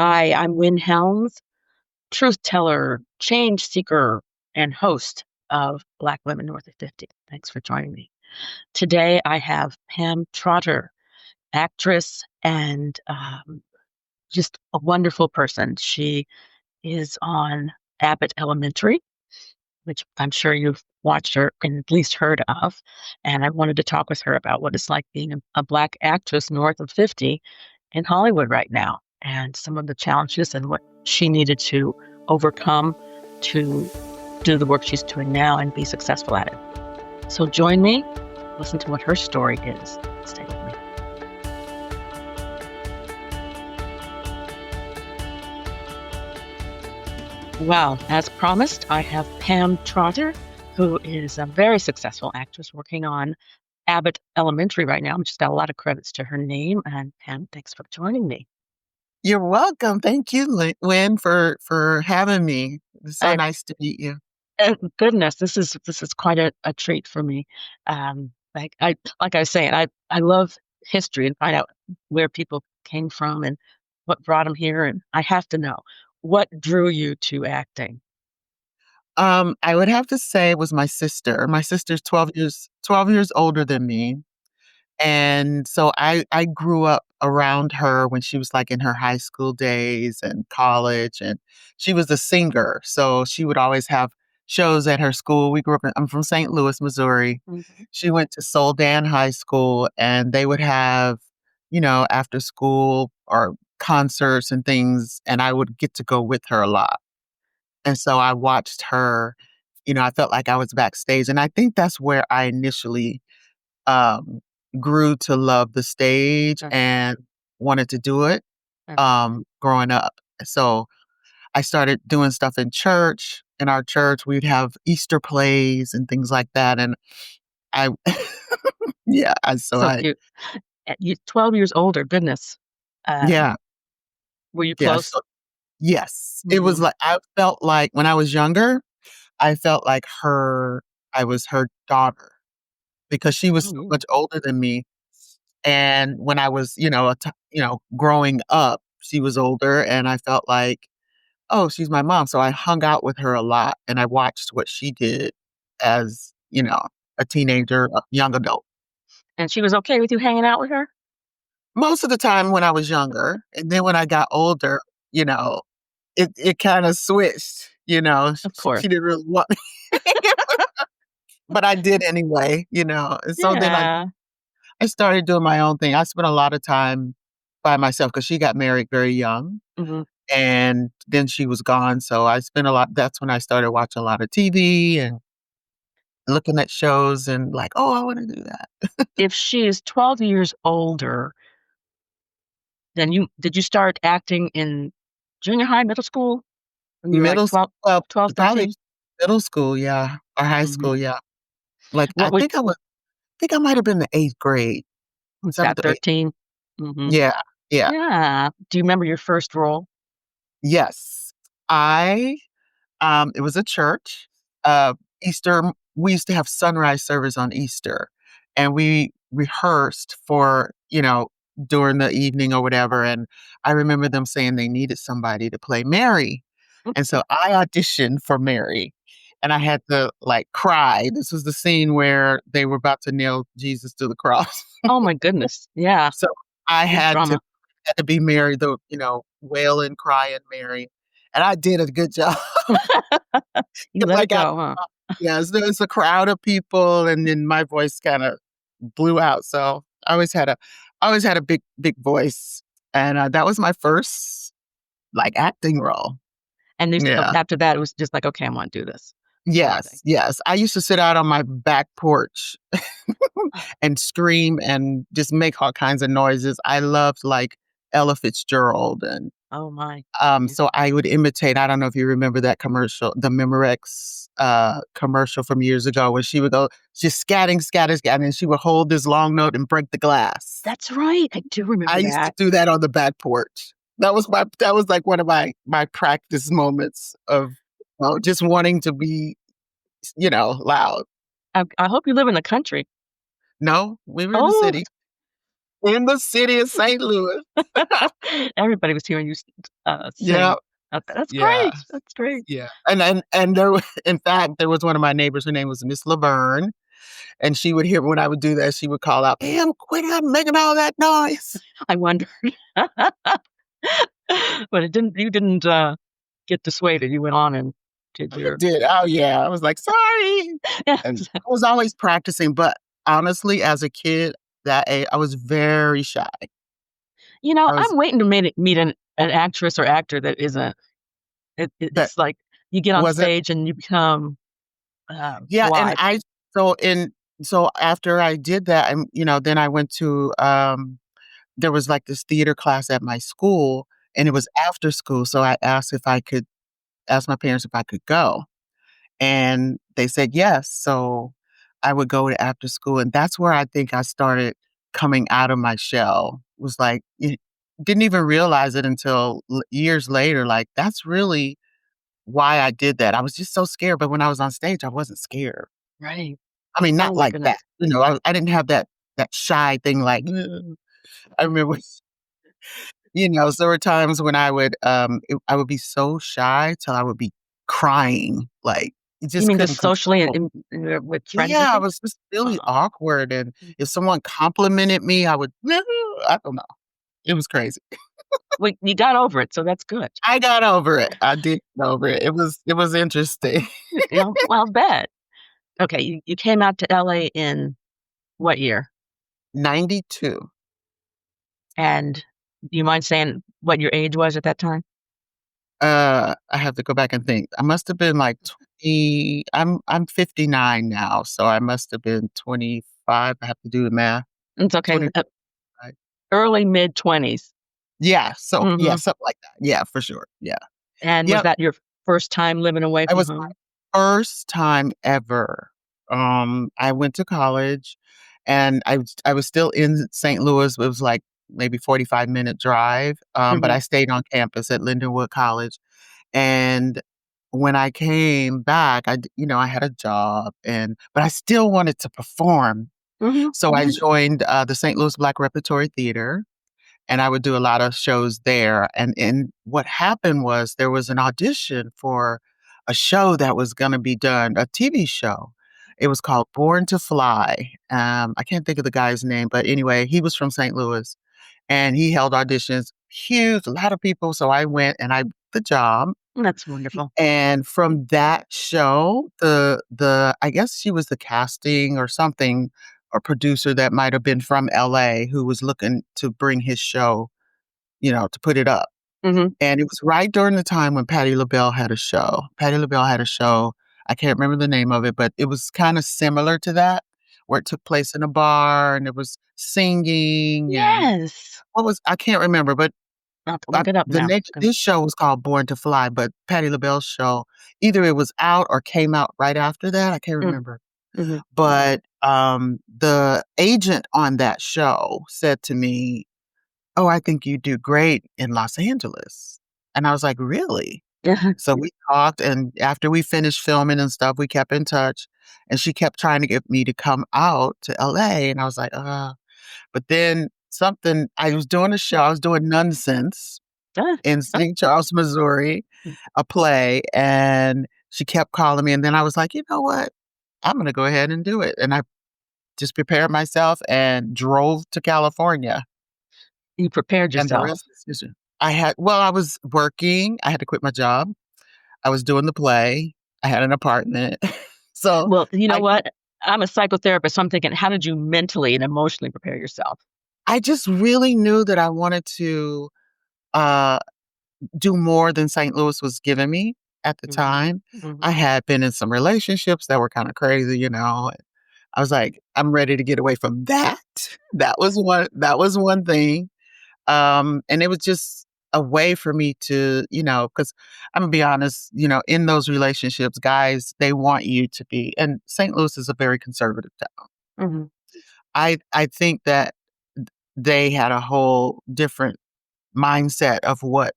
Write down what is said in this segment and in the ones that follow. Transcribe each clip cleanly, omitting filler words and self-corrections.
Hi, I'm Wynn Helms, truth teller, change seeker, and host of Black Women North of 50. Thanks for joining me. Today I have Pam Trotter, actress and just a wonderful person. She is on Abbott Elementary, which I'm sure you've watched her and at least heard of. And I wanted to talk with her about what it's like being a Black actress north of 50 in Hollywood right now and some of the challenges and what she needed to overcome to do the work she's doing now and be successful at it. So join me, listen to what her story is. Stay with me. Well, as promised, I have Pam Trotter, who is a very successful actress working on Abbott Elementary right now. She's got a lot of credits to her name. And Pam, thanks for joining me. You're welcome. Thank you, Wynn, for having me. It's so I, nice to meet you. goodness, this is quite a treat for me. Like I was saying, I love history and find out where people came from and what brought them here. And I have to know what drew you to acting. I would have to say it was my sister. My sister's 12 years older than me. And so I grew up around her when she was like in her high school days and college, and she was a singer. So she would always have shows at her school. I'm from St. Louis, Missouri. Mhm. She went to Soldan High School, and they would have, after school or concerts and things, and I would get to go with her a lot. And so I watched her, I felt like I was backstage. And I think that's where I initially um, grew to love the stage Uh, and wanted to do it uh, growing up. So I started doing stuff in church. In our church, we'd have Easter plays and things like that. And I, yeah, So you 12 years older, goodness. Um, yeah, were you yeah. close? So, yes, it was Hmm. like, I felt like when I was younger, I felt like I was her daughter because she was so Hmm. much older than me. And when I was, growing up, she was older and I felt like, oh, she's my mom. So I hung out with her a lot and I watched what she did as, a teenager, a young adult. And she was okay with you hanging out with her? Most of the time when I was younger. And then when I got older, you know, it kind of switched, Of course. she didn't really want me, but I did anyway. And so then Yeah. I started doing my own thing. I spent a lot of time by myself because she got married very young. Hmm. And then she was gone, so I spent a lot that's when I started watching a lot of TV and looking at shows and like, "Oh, I wanna do that." If she is 12 years older, then did you start acting in junior high, middle school? When you were like Middle s 12, well, 12, probably 13? middle school, yeah, or high 13? Hmm. school, yeah. Like, What would, I think I might have been the 8th grade, what's that, 7th or 8th. 13? Hmm. Yeah, yeah, Yeah. Do you remember your first role? yes. I It was a church. Easter we used to have sunrise service on Easter, and we rehearsed for, during the evening or whatever, and I remember them saying they needed somebody to play Mary, and so I auditioned for Mary, and I had to, like, cry. This was the scene where they were about to nail Jesus to the cross. Oh my goodness. Yeah. So I Big drama. had to be Mary, wailing, crying Mary, and I did a good job. You 'Cause let I it got go, huh? yeah, so there's a crowd of people, and then my voice kinda blew out, so I always had a big, big voice, and, that was my first, like, acting role. And Yeah. after that, it was just like, okay, I want to do this sort of thing. Yes, yes. I used to sit out on my back porch and scream and just make all kinds of noises. I loved, like, Ella Fitzgerald and Oh my. Yeah. so I would imitate I don't know if you remember that commercial, the Memorex, commercial from years ago where she would go just scatting, scatting, scatting, and she would hold this long note and break the glass. That's right. I do I remember used to that. do that on the back porch. That was like one of my practice moments of, just wanting to be, loud. I hope you live in the country. No, we were in the Oh, city. in the city of St. Louis. Everybody was hearing you Yeah, sing out there. That's yeah, great. That's great. yeah. And there in fact, there was one of my neighbors, her name was Miss Laverne, and she would hear when I would do that, she would call out, "Pam, quit out making all that noise." I wondered. But you didn't get dissuaded. You went on and did I your did. Oh, yeah. I was like, "Sorry." yeah. And I was always practicing, but honestly, as a kid, I was very shy. I was I'm waiting to meet an actress or actor that isn't. that It's like you get on wasn't. stage and you become Yeah, and alive. so in so after I did that, then I went to, there was, like, this theater class at my school, and it was after school, so I asked my parents if I could go, and they said yes, so I would go to after school, and that's where I think I started coming out of my shell. Was like, didn't even realize it until years later, like, that's really why I did that. I was just so scared, but when I was on stage, I wasn't scared. Right. I mean, not Oh my like that, goodness. I didn't have that shy thing like, "Ugh." I remember, so there were times when I would be so shy till I would be crying, like, you You just mean couldn't just socially control. with friends and Yeah, I things? was just really Oh, awkward, and if someone complimented me, I would I don't know. It was crazy. well, you got over it, so that's good. I got over it. I did get over it. It was interesting. Well, I bet. Okay, you came out to LA in what year? 92. And do you mind saying what your age was at that time? I have to go back and think. I must have been like 20. I'm 59 now, so I must have been 25. I have to do the math. It's okay. 25. Early mid 20s. Yeah, so yeah, Mhm. something like that. Yeah, for sure. Yeah. And was Yep. that your first time living away It from was my home? first time ever. I went to college, and I was still in St. Louis. It was like maybe 45-minute drive, but I Mhm. stayed on campus at Lindenwood College. And when I came back, I had a job, but I still wanted to perform. Mhm. So I joined the St. Louis Black Repertory Theater, and I would do a lot of shows there. And what happened was there was an audition for a show that was going to be done, a TV show. It was called Born to Fly. I can't think of the guy's name, but anyway, he was from St. Louis, and he held auditions, huge, a lot of people. So I went and I got the job. That's wonderful. And from that show, the I guess she was the casting or something, or producer that might have been from LA who was looking to bring his show, to put it up. Mhm. And it was right during the time when Patti LaBelle had a show. Patti LaBelle had a show. I can't remember the name of it, but it was kind of similar to that, where it took place in a bar and it was singing and Yes. I can't remember, but I'll have to look it up the now. name this show was called Born to Fly, but Patti LaBelle's show, either it was out or came out right after that, I can't Mm, remember. mhm. But, the agent on that show said to me, "Oh, I think you do great in Los Angeles." And I was like, "Really?" So we talked, and after we finished filming and stuff, we kept in touch, and she kept trying to get me to come out to LA, and I was like, "Uh." But then I was doing a show, I was doing Nonsense Ah, in ah, St. Charles, Missouri, a play, and she kept calling me, and then I was like, "You know what? I'm gonna go ahead and do it." And I just prepared myself and drove to California, you prepared and the yourself. rest is history. I was working, I had to quit my job, I was doing the play, I had an apartment. So, Well, you know I what? I'm a psychotherapist, so I'm thinking, how did you mentally and emotionally prepare yourself? I just really knew that I wanted to, uh, do more than St. Louis was giving me at the Mhm. time. I Mhm. had been in some relationships that were kinda crazy. I was like, "I'm ready to get away from that." That was one thing. And it was just a way for me to, because I'm gonna be honest, in those relationships, guys, they want you to be, and St. Louis is a very conservative town. Mhm. I think that they had a whole different mindset of what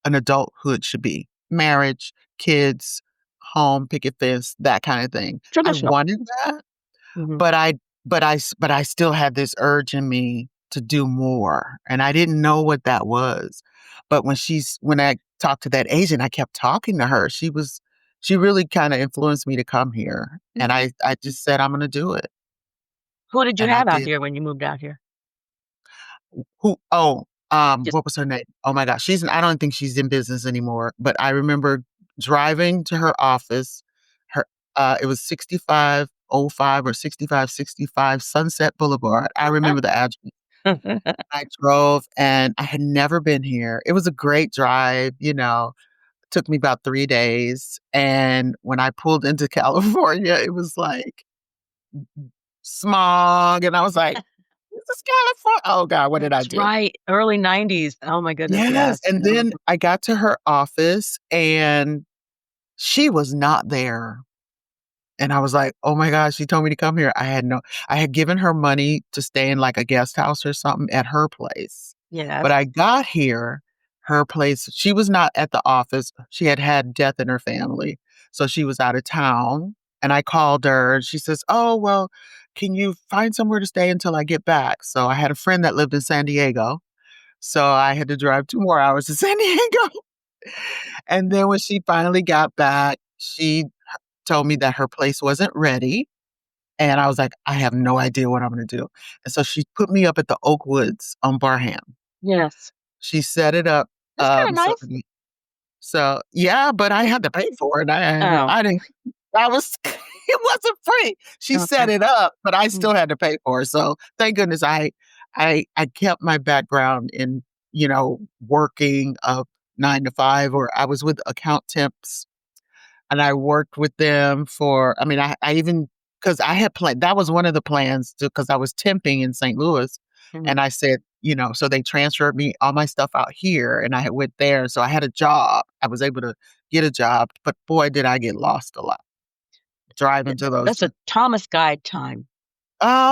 an adulthood should be. Marriage, kids, home, picket fence, that kind of thing. I Traditional. wanted that, Mhm. but I still had this urge in me to do more, and I didn't know what that was. But when I talked to that agent, I kept talking to her. She really kinda influenced me to come here, and Mhm. I just said, "I'm gonna do it," Who did you and I have out did. here when you moved out here? Who oh, Just what was her name? Oh my gosh, I don't think she's in business anymore, but I remember driving to her office. Her it was 6505 or 6565 Sunset Boulevard. I remember the address. I drove, and I had never been here. It was a great drive, took me about 3 days, and when I pulled into California, it was like smog, and I was like, "This is California." Oh god, what did I That's do? right, early '90s. Oh my goodness, Yes, yes. and then I got to her office, and she was not there. And I was like, "Oh my gosh, she told me to come here." I had given her money to stay in, like, a guest house or something at her place. But Yes. I got here, her place she was not at the office. She had had death in her family, so she was out of town, and I called her, and she says, "Oh, well, can you find somewhere to stay until I get back?" So I had a friend that lived in San Diego, so I had to drive 2 more hours to San Diego. And then when she finally got back, she told me that her place wasn't ready, and I was like, "I have no idea what I'm gonna do." And so she put me up at the Oakwoods on Barham. Yes. She set it up, That's kinda so nice. so yeah, but I had to pay for it. Oh, I didn't I was it wasn't free. She set okay. it up, but I Mm, still had to pay for it. So thank goodness I kept my background in, working a 9 to 5, or I was with account temps, and I worked with them for I mean, I even because I had planned that was one of the plans because I was temping in St. Louis, mhm. and I said, so they transferred me all my stuff out here, and I had went there, so I had a job. I was able to get a job, but boy, did I get lost a lot driving to those That's a Thomas guide time,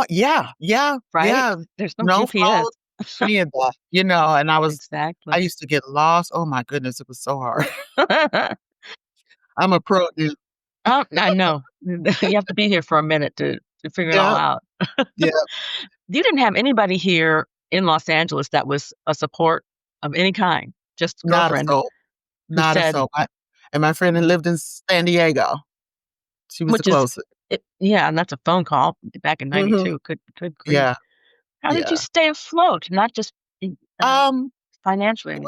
yeah, yeah, right? yeah. There's no No GPS. phone, any of that, and I Exactly. used to get lost. Oh my goodness, it was so hard. I'm a pro dude. I know. You have to be here for a minute to figure it all Yeah, out. yeah, You didn't have anybody here in Los Angeles that was a support of any kind, just not a girlfriend soul. who Not a said soul. My friend that lived in San Diego, she was the which is closest. yeah, and that's a phone call back in Mhm. '92. Good grief. Yeah, How did you yeah. stay afloat? Not just in Um, financially, I it mean,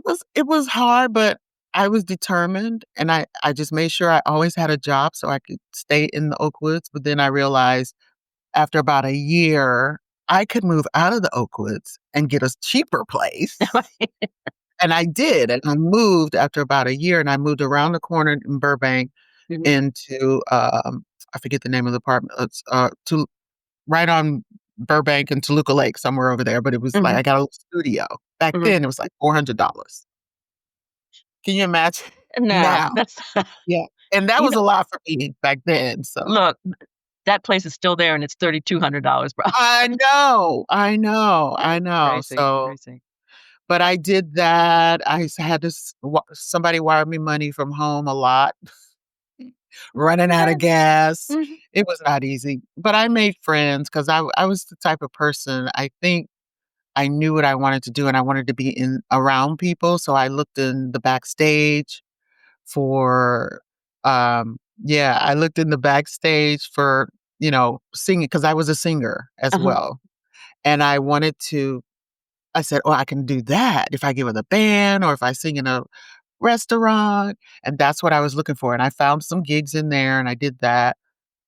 was it was hard, but I was determined, and I just made sure I always had a job so I could stay in the Oakwoods, but then I realized after about a year, I could move out of the Oakwoods and get a cheaper place, and I did, and I moved after about a year, and I moved around the corner in Burbank Mhm, into, I forget the name of the apartment, it's, to right on Burbank and Toluca Lake, somewhere over there, but it was like mhm, I got a little studio. Back mhm. then, it was like $400. Can you imagine? No, Now. that's Yeah, and that you was know, a lot for me back then, so look, that place is still there and it's $3,200, bro. I know, I know, Crazy, so crazy. but I did that. I had to somebody wired me money from home a lot, running out of Yes. gas. Mhm, It was not easy, but I made friends because I was the type of person, I think I knew what I wanted to do, and I wanted to be in around people, so I looked in the backstage for, yeah, I looked in the backstage for, singing because I was a singer as uh-huh, well, and I said, "Oh, I can do that if I get with a band or if I sing in a restaurant," and that's what I was looking for, and I found some gigs in there, and I did that,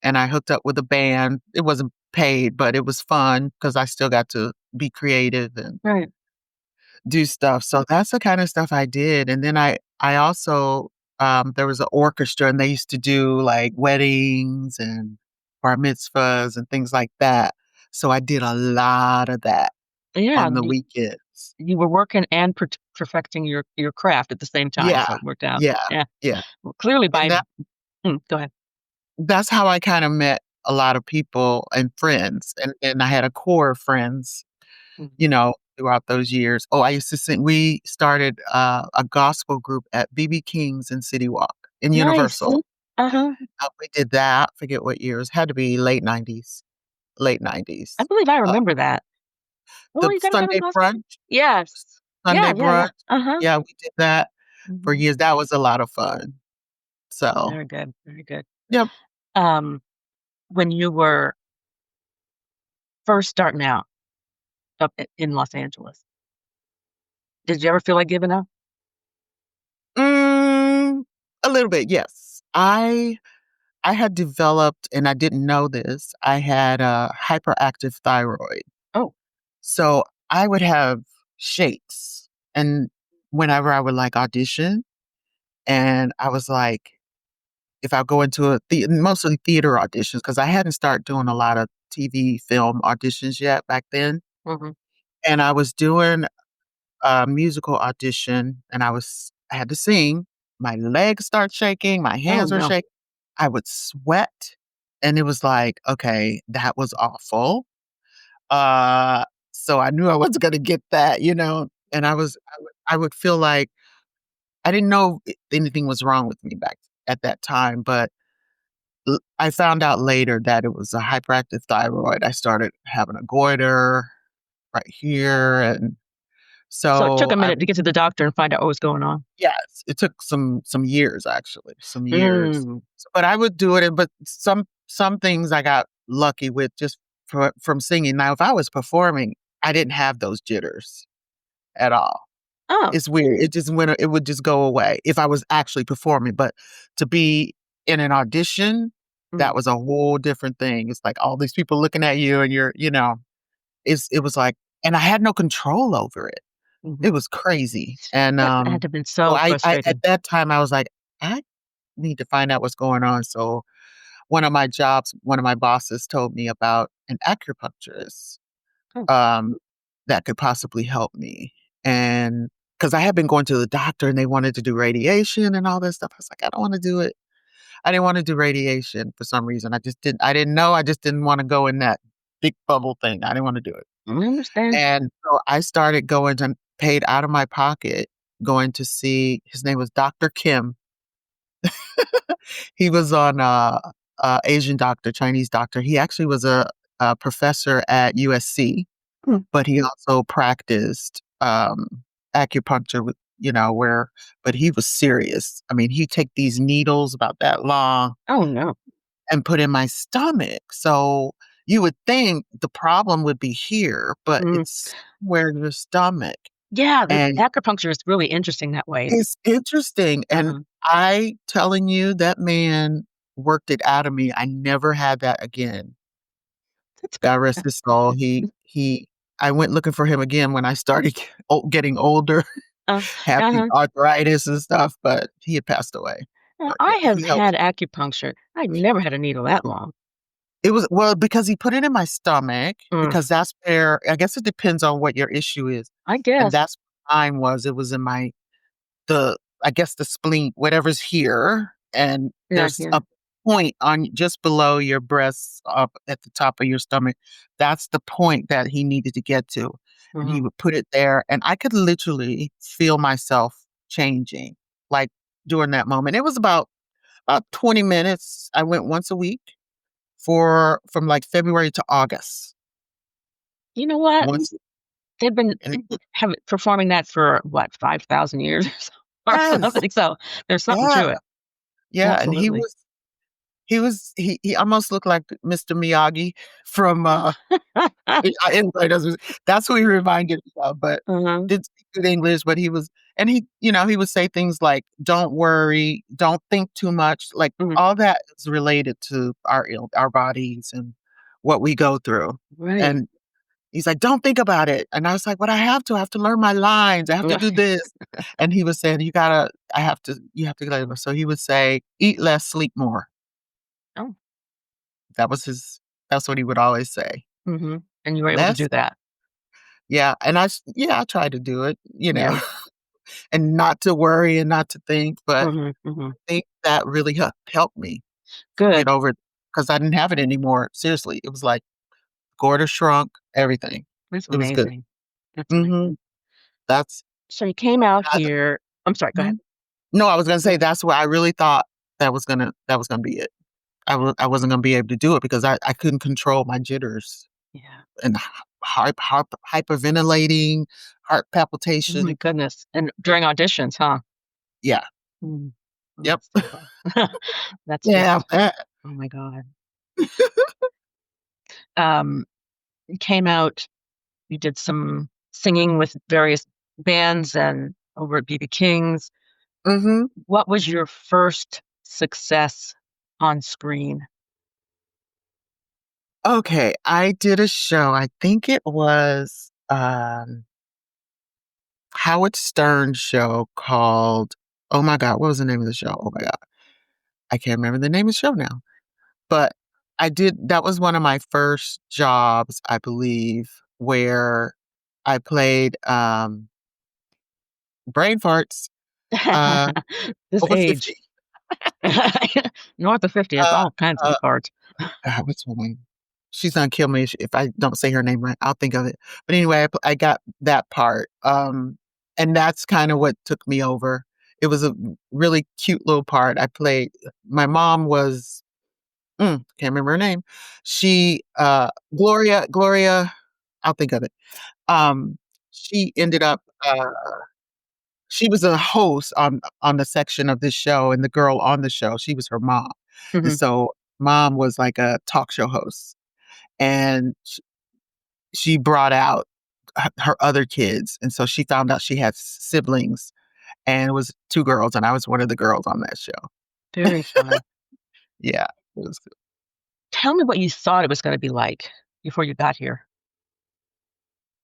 and I hooked up with a band. It wasn't paid, but it was fun because I still got to be creative and right. do stuff. So that's the kind of stuff I did. And then I also there was an orchestra and they used to do like weddings and bar mitzvahs and things like that. So I did a lot of that Yeah, on the weekends. you were working and perfecting your craft at the same time, Yeah. so it worked out. Yeah. Yeah. Yeah. Well, clearly And by go ahead. that's how I kind of met a lot of people and friends. And I had a core of friends, Mhm. throughout those years. Oh, I used to sing we started, a gospel group at BB King's in City Walk in Nice. Universal. Uh-huh. We did that, forget what years, had to be late '90s, late I '90s. believe I Uh, remember that. Oh, The you gotta go to Sunday Las Vegas. brunch, Yes. Sunday Yeah, yeah, yeah. brunch. Uh-huh. Yeah, we did that for Mhm. years. That was a lot of fun. So, Very good, very good. yep. Um, when you were first starting out up in Los Angeles, did you ever feel like giving up? Mm, a little bit, yes. I had developed, and I didn't know this, I had a hyperactive thyroid. Oh, So I would have shakes, and whenever I would, like, audition, and I was like, if I go into a mostly theater auditions, because I hadn't started doing a lot of TV, film auditions yet back then, mhm. and I was doing a musical audition, and I had to sing. My legs start shaking, my Oh, hands were no. shaking. I would sweat, and it was like, "Okay, that was awful." Uh, so I knew I wasn't gonna get that, and I would feel like I didn't know anything was wrong with me back at that time, but I found out later that it was a hyperactive thyroid. I started having a goiter right here, and So it took so a minute to get to the doctor and find out what was going on. yes, it took some years, actually, some years. Mm, But I would do it, but some things I got lucky with just from singing. Now, if I was performing, I didn't have those jitters at all. oh, It's weird. It would just go away if I was actually performing, but to be in an audition, that mm, was a whole different thing. It's like all these people looking at you and it was like, and I had no control over it. It mhm. was crazy. And, That had to have been so so I at frustrating. that time, I was like, "I need to find out what's going on." So one of my bosses told me about an acupuncturist, Oh, um, that could possibly help me. And because I had been going to the doctor and they wanted to do radiation and all this stuff. I was like, "I don't wanna do it." I didn't wanna do radiation for some reason. I didn't know, I just didn't wanna go in that big bubble thing. I didn't wanna do it. I understand. And so I started going to paid out of my pocket going to see his name was Doctor Kim. He was on, Asian doctor, Chinese doctor. He actually was a professor at USC, Mm. but he also practiced, acupuncture with where but he was serious. I mean, he'd take these needles about that long Oh, no. and put in my stomach. So you would think the problem would be here, but Mm. it's somewhere in your stomach. Yeah, the And acupuncture is really interesting that way. it's interesting, and Uh-huh. I telling you, that man worked it out of me. I never had that again. That's God rest his soul. I went looking for him again when I started getting older, uh, having uh-huh. arthritis and stuff, but he had passed away. Well, But yeah, I have he helped. had acupuncture. I never had a needle that long. It was well, because he put it in my stomach, Mm, because that's where I guess it depends on what your issue is, I and guess. that's what mine was. It was in the I guess the spleen, whatever's here, and Yeah, there's yeah. a point on just below your breasts up at the top of your stomach. That's the point that he needed to get to, and he Mhm. would put it there, and I could literally feel myself changing, like, during that moment. It was about 20 minutes. I went once a week from, like, February to August. You know what? Once They've been and it performing that for what, 5,000 years or Yes, something, so there's something yeah, to it. yeah, and Absolutely. he almost looked like Mr. Miyagi from, anybody does that's who he reminded me of, but Uh-huh. did speak good English, but he would say things like, "Don't worry, don't think too much," like, Mhm. all that is related to our bodies and what we go through, Right. and he's like, "Don't think about it," and I was like, "But I have to learn my lines, I have to do this," and he was saying, you have to," so he would say, "Eat less, sleep more." Oh, That was his that's what he would always say. mhm, and you were able to Less do that. Yeah, and I tried to do it, Yeah. and not to worry and not to think, but Mhm, mhm. I think that really helped me get Good. over it because I didn't have it anymore, seriously, it was like quarter shrunk, everything. That's It was good. amazing. That's Mhm. amazing. That's So you came out that here. I'm sorry, go ahead. Mhm. No, I was gonna Mm, say that's where I really thought that was gonna be it. I wasn't gonna be able to do it because I couldn't control my jitters, yeah. and hyperventilating, heart Oh my palpitation. goodness. And during auditions, huh? Yeah. Mm. Oh, Yep. that's terrible. That's Yeah. just, oh my God. Um, you came out, you did some singing with various bands and over at BB King's. Hmm. What was your first success on screen? Okay, I did a show. I think it was Howard Stern show called, oh my God, what was the name of the show? Oh my God. I can't remember the name of the show now. But that was one of my first jobs, I believe, where I played brain farts, uh, This over age. 50. North of 50 has Uh, all kinds of uh, parts. what's her name? She's gonna kill me if I don't say her name right. I'll think of it. But anyway, I got that part. And that's kind of what took me over. It was a really cute little part. I played, my mom was, can't remember her name. She, Gloria, I'll think of it. Um, she ended up, she was a host on the section of this show, and the girl on the show, she was her mom. And Mhm. so mom was like a talk show host, and she brought out her other kids, and so she found out she had siblings, and it was 2 girls, and I was one of the girls on that show. Very fun. Yeah, it was good. Tell me what you thought it was gonna be like before you got here.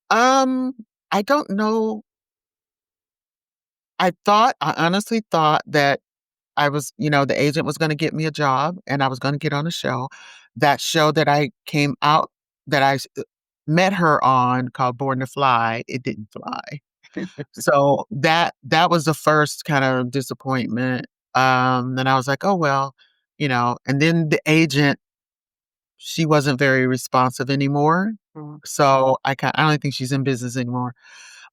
Um, I don't know. I honestly thought that the agent was gonna get me a job and I was gonna get on a show. That show that I came out that met her on called Born to Fly, it didn't fly. So that was the first kind of disappointment. Then I was like, "Oh, well," and then the agent, she wasn't very responsive anymore. Mm, So I don't think she's in business anymore,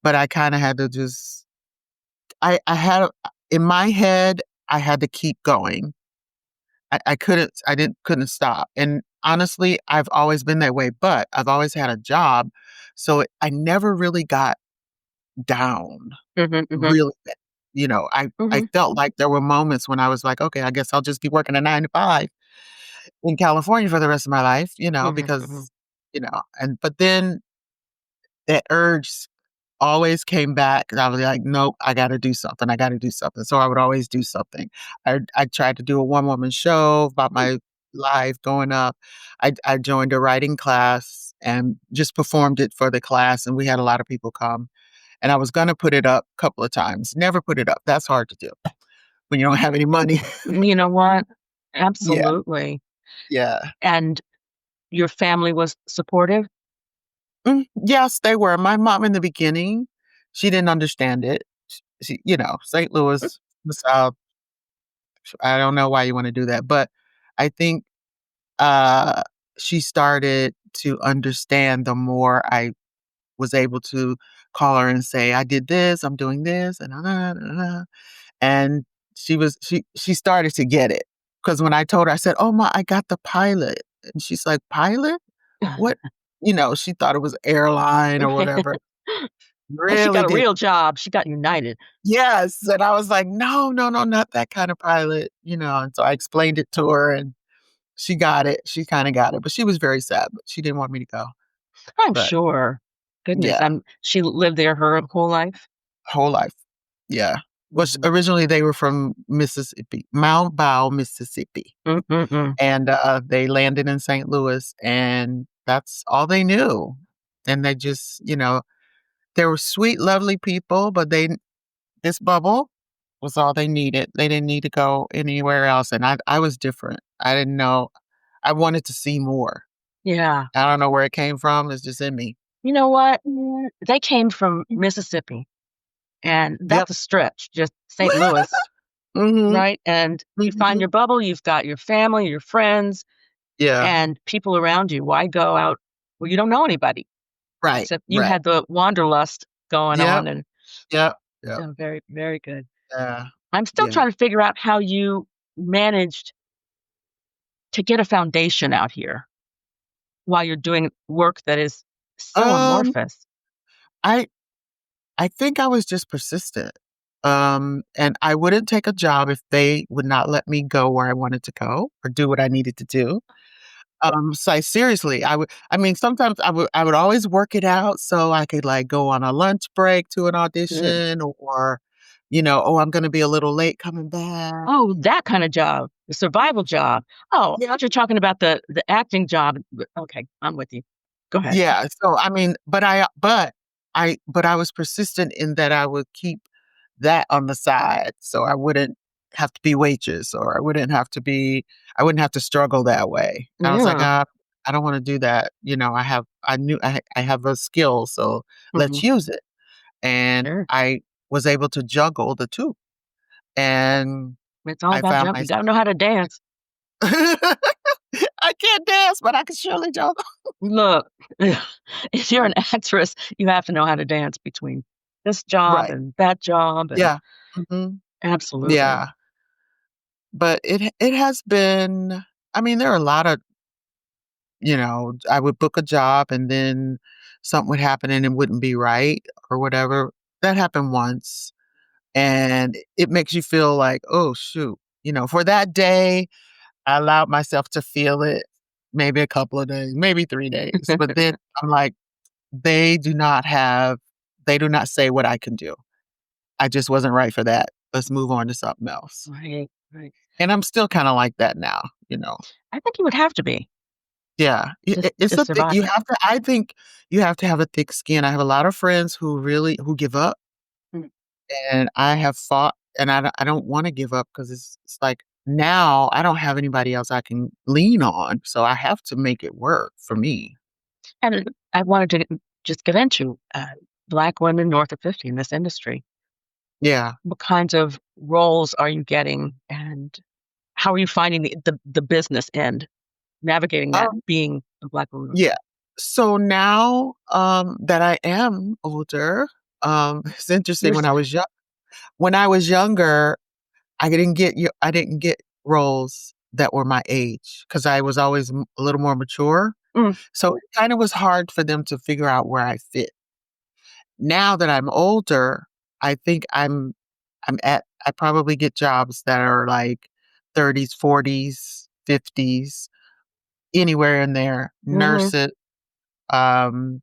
but I kinda had to just I had in my head, I had to keep going. I couldn't stop. And honestly, I've always been that way, but I've always had a job, so I never really got down mhm, mhm, really bad. I mhm, felt like there were moments when I was like, "Okay, I guess I'll just be working a 9 to 5 in California for the rest of my life," mhm, mhm. because, but then that urge always came back, and I was like, "Nope, I gotta do something, I gotta do something." So I would always do something. I tried to do a one-woman show about my life growing up. I joined a writing class and just performed it for the class, and we had a lot of people come, and I was gonna put it up a couple of times, never put it up, that's hard to do when you don't have any money. You know what? Yeah, Absolutely. yeah. And your family was supportive? Yes, they were. My mom in the beginning, she didn't understand it. St. Louis, the South, I don't know why you wanna do that, but I think, uh, she started to understand the more I was able to call her and say, "I did this, I'm doing this, and and she started to get it. Because when I told her, I said, "Oh, my, I got the pilot." And she's like, "Pilot? What?" She thought it was airline or whatever. And she Really got a did. real job. She got United. Yes, and I was like, "No, no, no, not that kind of pilot," and so I explained it to her, and she got it. She kinda got it, but she was very sad, but she didn't want me to go. I'm But sure. Goodness, yeah, she lived there her whole life? whole life. Yeah. Well, Mhm. originally they were from Mississippi, Mount Bow, Mississippi, Mm, mm, mm. and, they landed in St. Louis, and that's all they knew, and they just, they were sweet, lovely people, but this bubble was all they needed. They didn't need to go anywhere else, and I was different. I didn't know. I wanted to see more. Yeah. I don't know where it came from, it's just in me. You know what? They came from Mississippi, and Yep. that's a stretch, just St. Louis, Mhm, right? And you find mhm. your bubble, you've got your family, your friends, Yeah. and people around you. Why go out where you don't know anybody? Right, Except you right. had the wanderlust going Yep, on, and yep, yep. very, very good. Yeah, I'm still yeah. trying to figure out how you managed to get a foundation out here while you're doing work that is So Um, amorphous. I I think I was just persistent. And I wouldn't take a job if they would not let me go where I wanted to go or do what I needed to do. So I seriously, I mean, sometimes I would always work it out so I could like go on a lunch break to an Good. audition or, oh, I'm gonna be a little late coming back. Oh, that kind of job, the survival job. Oh, I Yeah. thought you're talking about the acting job. Okay, I'm with you. Go ahead. Yeah. So I mean, but I was persistent in that I would keep that on the side so I wouldn't have to be waitress or I wouldn't have to struggle that way. I was like, Yeah. I don't want to do that. I have a skill, so Hmm. let's use it. And Sure. I was able to juggle the two. And It's all I about found jump. You got to myself know how to dance. I can't dance, but I can surely juggle. Look, if you're an actress, you have to know how to dance between this job Right. and that job, and Yeah. Mhm. absolutely. Yeah. But it has been, I mean, there are a lot of, I would book a job and then something would happen and it wouldn't be right or whatever. That happened once, and it makes you feel like, "Oh, shoot." For that day, I allowed myself to feel it maybe a couple of days, maybe 3 days, but then I'm like, "They do not have they do not say what I can do. I just wasn't right for that. Let's move on to something else." Right, right. And I'm still kinda like that now. I think you would have to be Yeah, it's to a thick survive you that. have to I think you have to have a thick skin. I have a lot of friends who give up, Mm. and I have fought, and I don't wanna give up because it's like now I don't have anybody else I can lean on, so I have to make it work for me. And I wanted to just get into Black women north of 50 in this industry. Yeah. What kinds of roles are you getting, and how are you finding the business end, navigating that Um, being a Black woman north of yeah. So now, that I am older, it's 50? interesting when I was younger, I didn't get roles that were my age because I was always a little more mature. Mm, So it kinda was hard for them to figure out where I fit. Now that I'm older, I think I probably get jobs that are like 30s, 40s, 50s, anywhere in there. mhm, Nurses, um,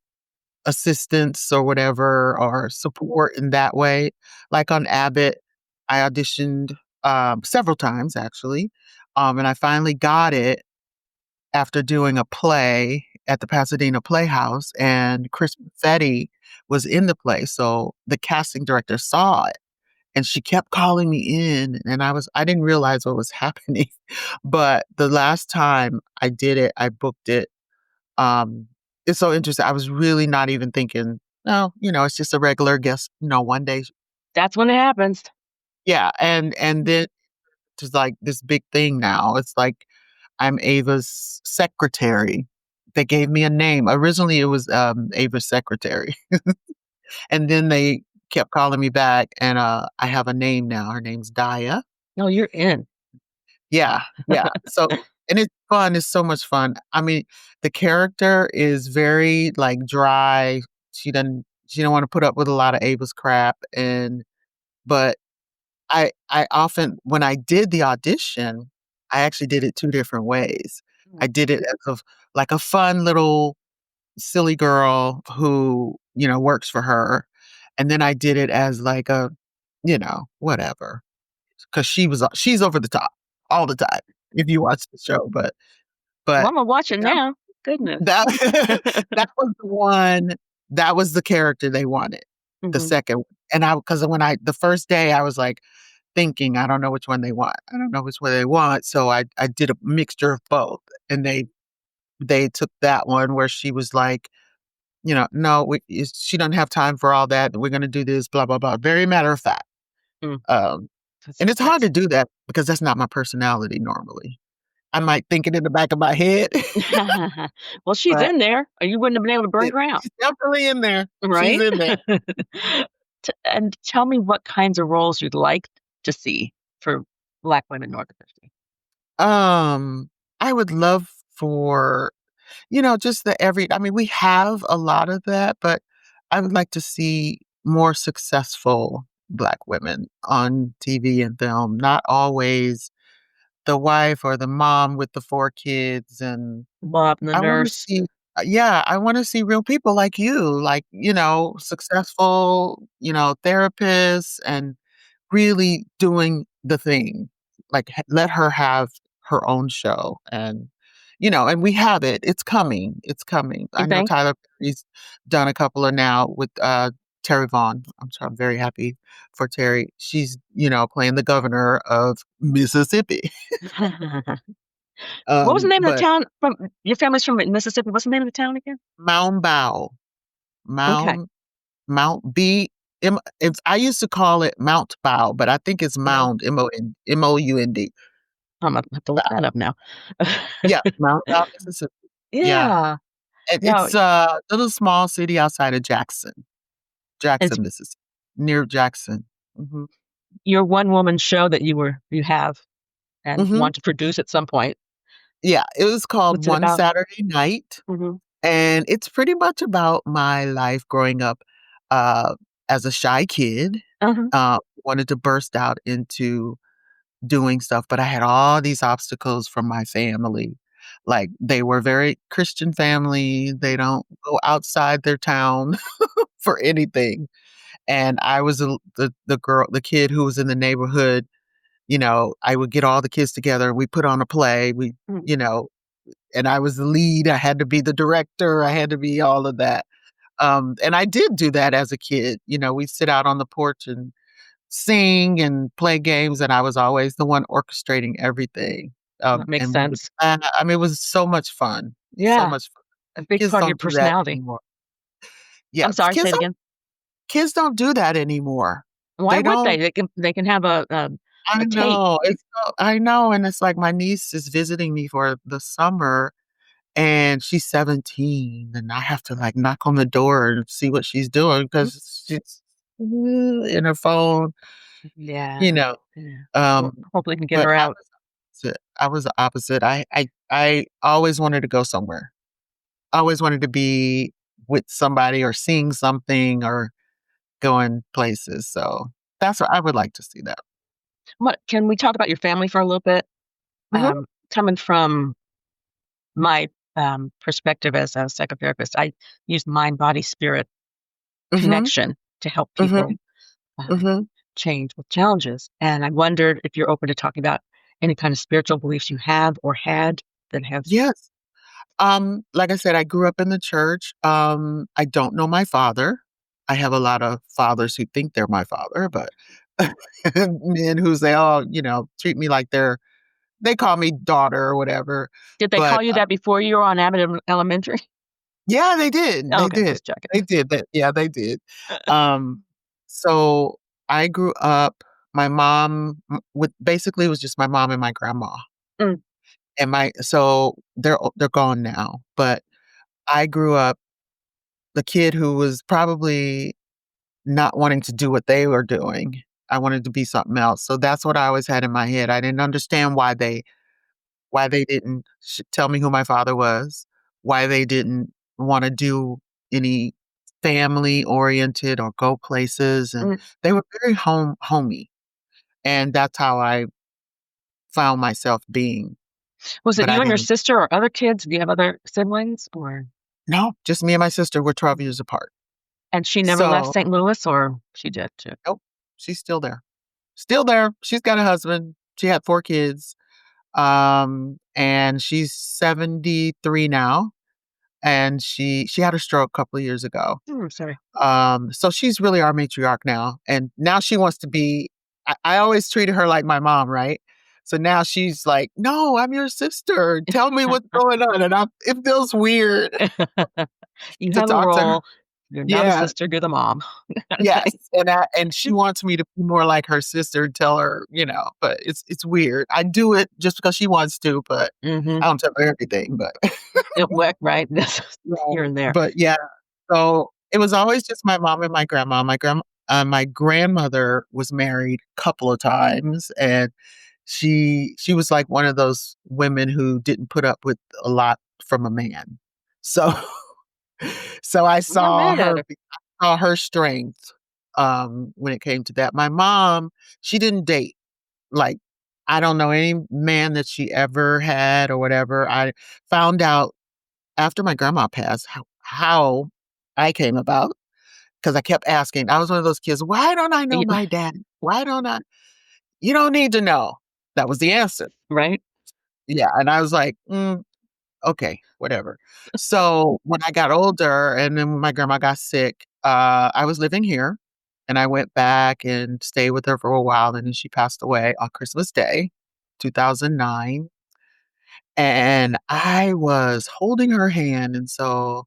assistants or whatever, or support in that way. Like on Abbott, I auditioned, several times actually, and I finally got it after doing a play at the Pasadena Playhouse, and Chris Buffetti was in the play, so the casting director saw it, and she kept calling me in, and I didn't realize what was happening, but the last time I did it, I booked it, it's so interesting, I was really not even thinking, "No, it's just a regular guest, one day." that's when it happens. Yeah, and then just like this big thing now, it's like I'm Ava's secretary. They gave me a name. Originally, it was, Ava's secretary, and then they kept calling me back, and, I have a name now. Her name's Daya. No, you're in. Yeah, yeah. So and it's fun. It's so much fun. I mean, the character is very, like, dry. She don't wanna put up with a lot of Ava's crap, but I often when I did the audition, I actually did it 2 different ways. Mm, I did it as like a fun little silly girl who, works for her, and then I did it as like a, whatever, 'cause she's over the top all the time if you watch the show, well, but Imma watch it that now. Goodness. that that was the one that was the character they wanted, the Mhm, second one, and I because the first day I was like thinking, "I don't know which one they want. I don't know which one they want." So I did a mixture of both, and they took that one where she was like, "No, she doesn't have time for all that. We're gonna do this, blah blah blah." Very matter of fact. mm. Um, That's and it's hard that's to do that because that's not my personality normally. I might think it in the back of my head, well, she's but in there, or you wouldn't have been able to bring her out, she's definitely in there. She's right? in there. And tell me what kinds of roles you'd like to see for Black women north of 50. Um, I would love for just the every I mean, we have a lot of that, but I would like to see more successful Black women on TV and film, not always the wife or the mom with the 4 kids, and Bob and the I wanna nurse. see yeah, I wanna see real people like you, like, successful, therapists and really doing the thing. Like, let her have her own show and we have it. It's coming. It's coming. You I know think? Tyler Perry's done a couple of now with, Terry Vaughn. I'm very happy for Terry. She's, playing the governor of Mississippi. What was the name of the But town from your family's from Mississippi? What's the name of the town again? Mound Bow, Okay. Mount B it's I used to call it Mount Bow, but I think it's Mhm. Mound, Mound. I'm gonna have to look that up now. Yeah, Mount Bow, Mississippi. Yeah, Yeah. and Now, it's a little small city outside of it's Jackson, Mississippi, near Jackson. Mhm. your one woman show that you have and Mhm. want to produce at some point. Yeah, it was called What's it One about? Saturday Night, Mhm. and it's pretty much about my life growing up, uh, as a shy kid, Uh-huh. wanted to burst out into doing stuff, but I had all these obstacles from my family. Like, they were very Christian family, they don't go outside their town for anything, and I was the kid who was in the neighborhood, I would get all the kids together, we put on a play, Mm. you know, and I was the lead, I had to be the director, I had to be all of that, and I did do that as a kid, we'd sit out on the porch and sing and play games, and I was always the one orchestrating everything, That makes and we would sense. I mean, it was so much fun, so Yeah, much fun. a big Kids part of your don't do that personality. anymore. Yeah, I'm sorry, say kids it don't again. kids don't do that anymore. Why They would they? don't They can have a tape. I know, and it's like my niece is visiting me for the summer, and she's 17, and I have to, like, knock on the door and see what she's doing Mm, because she's in her phone, you yeah, know, yeah. Well, um, hopefully can get but her I out. was I was the opposite. I always wanted to go somewhere. I always wanted to be with somebody or seeing something or going places, so that's what I would like to see that. What can we talk about your family for a little bit? Mhm, Coming from my, perspective as a psychotherapist, I use mind, body, spirit mhm, connection to help people, mhm, um, mhm. change with challenges, and I wondered if you're open to talking about any kind of spiritual beliefs you have or had that have. Yes. Like I said, I grew up in the church. I don't know my father. I have a lot of fathers who think they're my father, but men who say, "Oh, treat me like they call me daughter or whatever." Did they But call you that before you were on Abbott Elementary? yeah, they did. Oh, They okay, did. just checking. They did that. Yeah, they did. Um, so I grew up, my mom with basically it was just my mom and my grandma. Mm, And so they're gone now, but I grew up the kid who was probably not wanting to do what they were doing. I wanted to be something else. So that's what I always had in my head. I didn't understand why they didn't tell me who my father was, why they didn't want to do any family oriented or go places, and mm. they were very homey, and that's how I found myself being. Was it But I you and your didn't. sister or other kids? Do you have other siblings or No, just me and my sister. We're 12 years apart. and she never left So St. Louis or she did too? nope, she's still there. Still there. She's got a husband. She had 4 kids. And she's 73 now, and she had a stroke a couple of years ago. Sorry. So she's really our matriarch now, and now she wants to be I always treated her like my mom, right? So now she's like, "No, I'm your sister. Tell me what's going on." And it feels weird You to have a talk to her. role. You're now the Yeah. sister, you're the mom kinda Yes, thing. and she wants me to be more like her sister, tell her, but it's weird. I do it just because she wants to, but Mhm. I don't tell her everything, but It worked, right? Here right. and there. But yeah, so it was always just my mom and my grandma. My grandmother was married a couple of times, and she was like one of those women who didn't put up with a lot from a man. So so I Not saw mad at her her. saw her strength, when it came to that. My mom, she didn't date. Like, I don't know any man that she ever had or whatever. I found out after my grandma passed how I came about because I kept asking. I was one of those kids, "Why don't I know Y- my dad? Why don't I?" "You don't need to know." That was the answer. Right? Yeah, and I was like, okay, whatever." So, when I got older and then when my grandma got sick, I was living here, and I went back and stayed with her for a while, and then she passed away on Christmas Day, 2009, and I was holding her hand, and so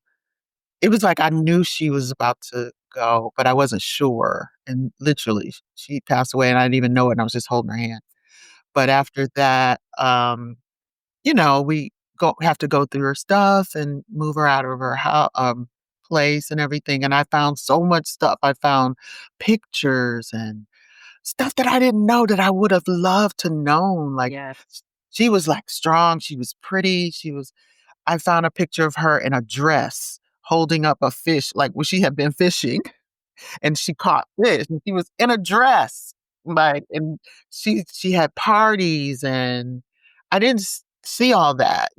it was like I knew she was about to go, but I wasn't sure, and literally, she passed away, and I didn't even know it, and I was just holding her hand. But after that, we have to go through her stuff and move her out of her place and everything, and I found so much stuff. I found pictures and stuff that I didn't know that I would have loved to known, like, Yes. she was, like, strong, she was pretty, I found a picture of her in a dress holding up a fish, like, when she had been fishing and she caught fish, and she was in a dress, like, and she had parties, and I didn't see all that,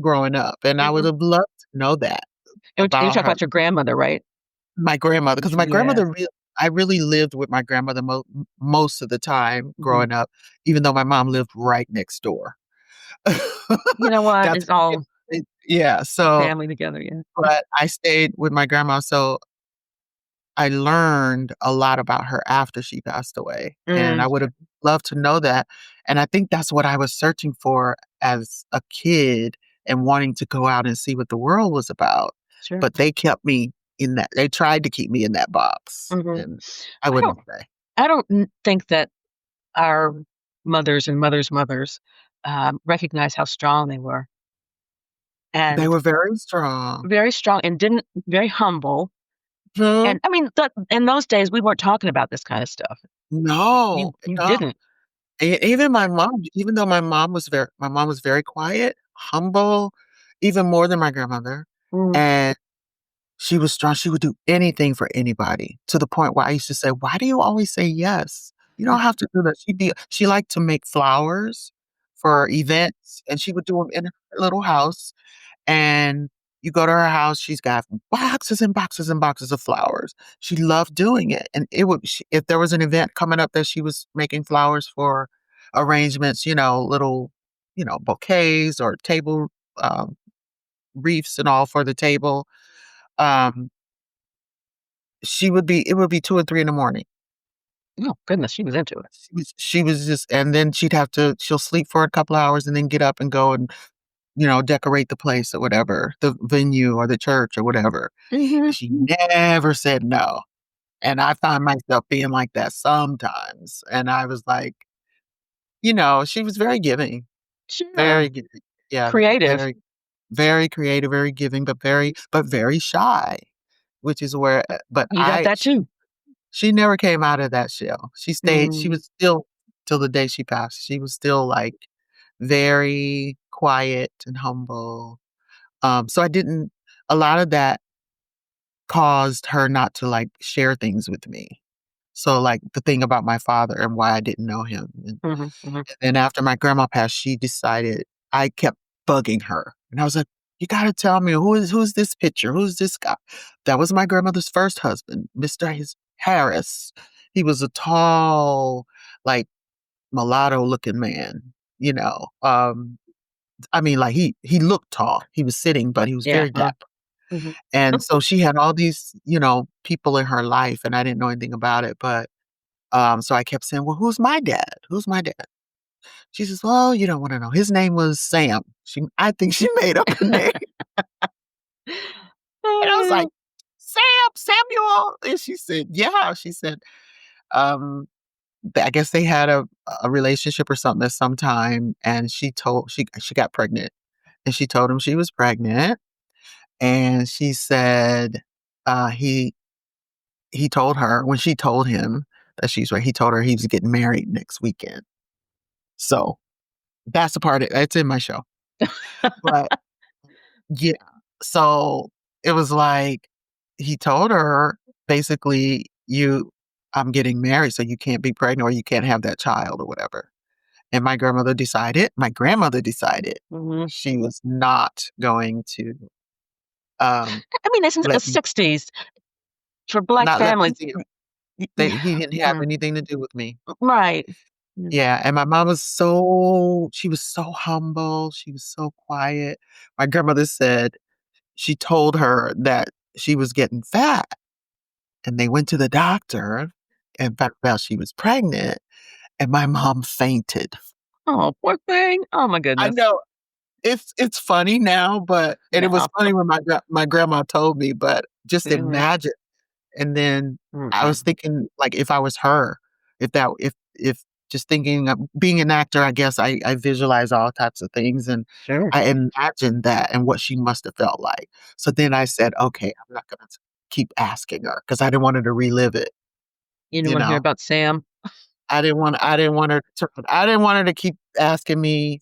growing up, and I would Hmm. have loved to know that You about talk her. about your grandmother, right? My grandmother, because my Yes. grandmother I really lived with my grandmother most of the time Hmm. growing up, even though my mom lived right next door. You know what? That's It's all yeah, so family together. Yeah. but I stayed with my grandma, so I learned a lot about her after she passed away, and Mm, I would have loved to know that, and I think that's what I was searching for as a kid and wanting to go out and see what the world was about, sure. but they tried to keep me in that box, Hmm. and I I don't. wouldn't say. I don't think that our mothers and mothers' mothers recognize how strong they were, They and were very strong. very strong, and didn't very humble. Mhm. And I mean, in those days, we weren't talking about this kind of stuff. No, You no. didn't. Even my mom, even though my mom was very quiet, humble, even more than my grandmother, Mm, and she was strong. She would do anything for anybody to the point where I used to say, "Why do you always say yes? You don't have to do that." She liked to make flowers for events, and she would do them in her little house, and you go to her house, she's got boxes and boxes and boxes of flowers. She loved doing it, and if there was an event coming up that she was making flowers for arrangements, little, bouquets or table, um, wreaths and all for the table, um, it would be 2 or 3 in the morning. oh goodness, she was into it. She was just and then she'll sleep for a couple hours and then get up and go and, decorate the place or whatever, the venue or the church or whatever. Hmm. And she never said no. And I find myself being like that sometimes. And I was like, she was very giving, Sure. very giving. Yeah, Creative. very, very creative, very giving, but very shy, which is where, but You got that too. she never came out of that shell. She Mm, was still, till the day she passed, she was still like very quiet and humble. So I didn't, a lot of that caused her not to like share things with me. So, like, the thing about my father and why I didn't know him, and hmm. Hmm. then after my grandma passed, she decided I kept bugging her, and I was like, "You gotta tell me who's this picture? Who's this guy?" That was my grandmother's first husband, Mr. Harris. He was a tall, like, mulatto-looking man, you know? I mean, like, he looked tall. He was sitting, but he was Yeah. very dapper. Hmm. And so she had all these, people in her life, and I didn't know anything about it, but so I kept saying, "Well, who's my dad? Who's my dad?" She says, "Well, you don't wanna know. His name was Sam." I think she made up a name, and I was like, "Sam, Samuel," and she said, "Yeah." She said, um, I guess they had a relationship or something at some time, and she got pregnant, and she told him she was pregnant, and she said, uh, he he told her when she told him that she's right, he told her he was getting married next weekend. So, that's the part it's in my show. But yeah. So it was like he told her basically, I'm getting married, so you can't be pregnant or you can't have that child or whatever. And my grandmother decided Hmm. she was not going to um, I mean, this is the let me 60s for Black not let me families. see him. Yeah. He didn't have Mm, anything to do with me. right. Mm. Yeah, and my mom she was so humble, she was so quiet. My grandmother said she told her that she was getting fat, and they went to the doctor and found out she was pregnant, and my mom fainted. Oh, poor thing. Oh my I goodness. know. It's funny now, but and it was Yeah. funny when my grandma told me, but just Yeah. imagine. And then I Mm-mm. was thinking, like, if I was her, if just thinking of being an actor, I guess I visualize all types of things, and Sure. I imagined that and what she must have felt like. So then I said, "Okay, I'm not gonna keep asking her because I didn't want her to relive it," You didn't you want to hear know? about Sam? I didn't want her to keep asking me.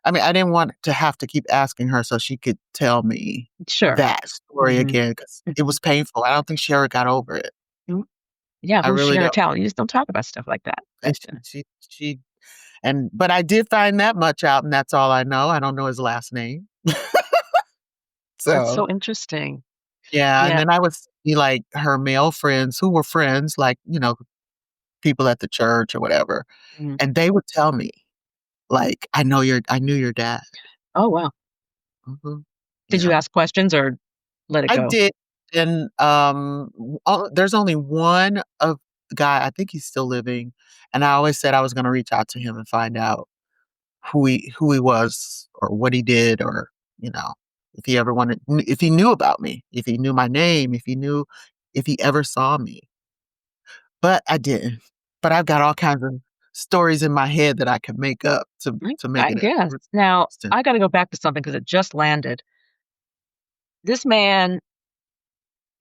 I mean, I didn't want to have to keep asking her so she could tell me Sure. that story Hmm. again because it was painful. I don't think she ever got over it. Yeah, I who's she really gonna don't. tell? You just don't talk about stuff like that. And she and but I did find that much out, and that's all I know. I don't know his last name. That's So, so interesting. yeah, and Yeah. then I would see, like, her male friends who were friends, like, people at the church or whatever, Mm. and they would tell me, like, I knew your dad." Oh, wow. Mhm. Did you Yeah. ask questions or let it I go? did, and, there's only one of the guy, I think he's still living, and I always said I was gonna reach out to him and find out who he was or what he did or, you know, if he knew about me, if he knew my name, if he ever saw me, but I didn't. But I've got all kinds of stories in my head that I could make up to make I it guess. Now, interesting. I gotta go back to something because it just landed. This man,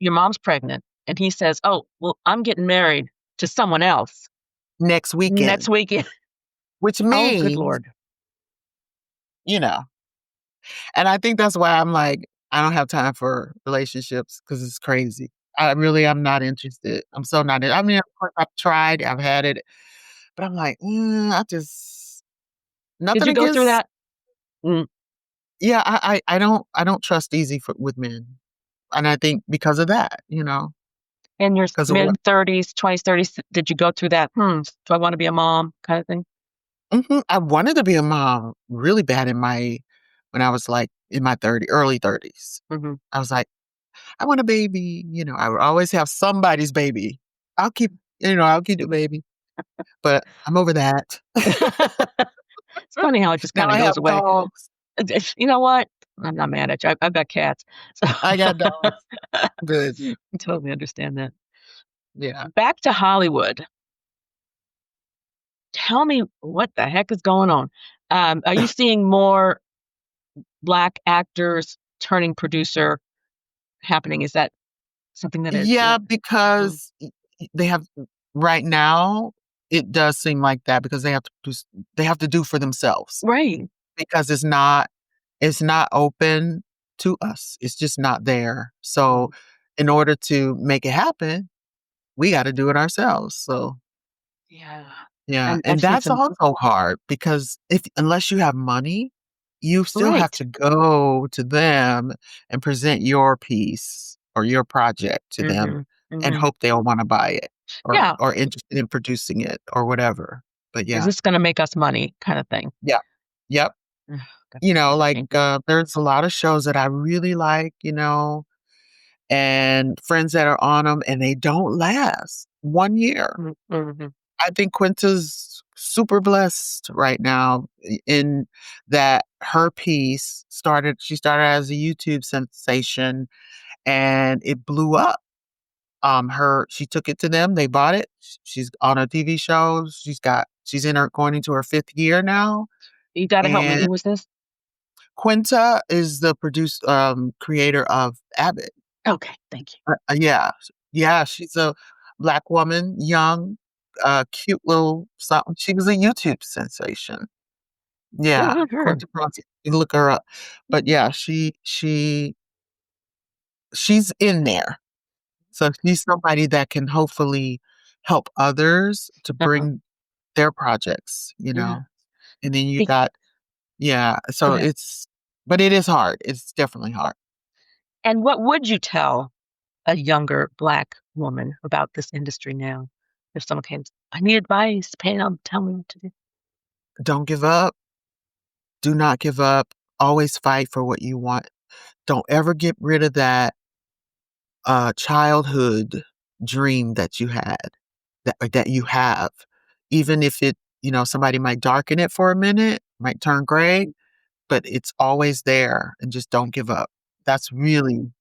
your mom's pregnant, and he says, "Oh, well, I'm getting married to someone else Next next weekend, weekend." which Oh, good means, lord. you know and I think that's why I'm like, I don't have time for relationships because it's crazy. I really am not interested. I'm so not in I mean, of course, I've tried, I've had it, but I'm like, I just Did nothing you go through against that? Mm, yeah, I don't trust easy with men, and I think because of that, in your because of what mid-30s, 20s, 30s, did you go through that, do I wanna be a mom kind of thing? I wanted to be a mom really bad when I was, like, in my early 30s. Mhm. I was like, "I want a baby," I would always have somebody's baby. I'll keep I'll keep the baby, but I'm over that. It's funny how it just Now kinda I goes have away. dogs. You know what? I'm not mad at you. I've got cats, so I got dogs. Good. I totally understand that. Yeah. Back to Hollywood. Tell me what the heck is going on. Are you seeing more Black actors turning producer happening? Is that something that is Yeah, mhm. because they have right now, it does seem like that because they have to do for themselves Right. because it's not open to us. It's just not there. So, Mhm. in order to make it happen, we gotta do it ourselves. So, Yeah. yeah, And and I've seen that's some also hard because if unless you have money, you still have right. to go to them and present your piece or your project to them Mhm. and Mhm. hope they'll wanna buy it Yeah. or interested in producing it or whatever. But Is yeah. this gonna make us money kinda thing? Yeah. Yep. Ugh, that's Like, frustrating. there's a lot of shows that I really like, and friends that are on them, and they don't last 1 year. Mm, mhm. I think Quinta's super blessed right now in that her piece she started as a YouTube sensation, and it blew up. She took it to them, they bought it. She's on a TV show. She's going into her 5th year now, You gotta help me. and Who was this? Quinta is the creator of Abbott. Okay, thank you. Yeah. Yeah, she's a Black woman, young, cute little something. She was a YouTube sensation. Good Yeah, on her. Quinta Brunson, you can look her up. But yeah, she she's in there. So she's somebody that can hopefully help others to Uh-huh. bring their projects, you Yeah. know? And then you Be- got yeah, Go so ahead. it's but it is hard. It's definitely hard. And what would you tell a younger Black woman about this industry now? If someone came, I need advice, Pam, tell me what to do. Don't give up. Do not give up. Always fight for what you want. Don't ever get rid of that childhood dream that you had, that you have. Even if it, somebody might darken it for a minute, might turn gray, but it's always there and just don't give up. That's really,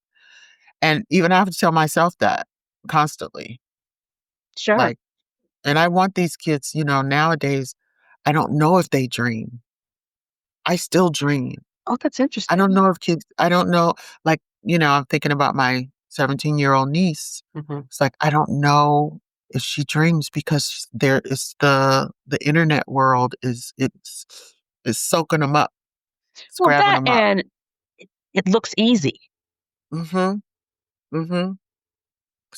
and even I have to tell myself that constantly. Sure. Like, and I want these kids, nowadays, I don't know if they dream. I still dream. Oh, that's I interesting. don't know if kids, I don't know, like, I'm thinking about my 17-year-old niece. Hmm. It's like, I don't know if she dreams because there is the internet world is soaking them up. It's Well, grabbing that them up. and it looks easy. Mhm. Mhm.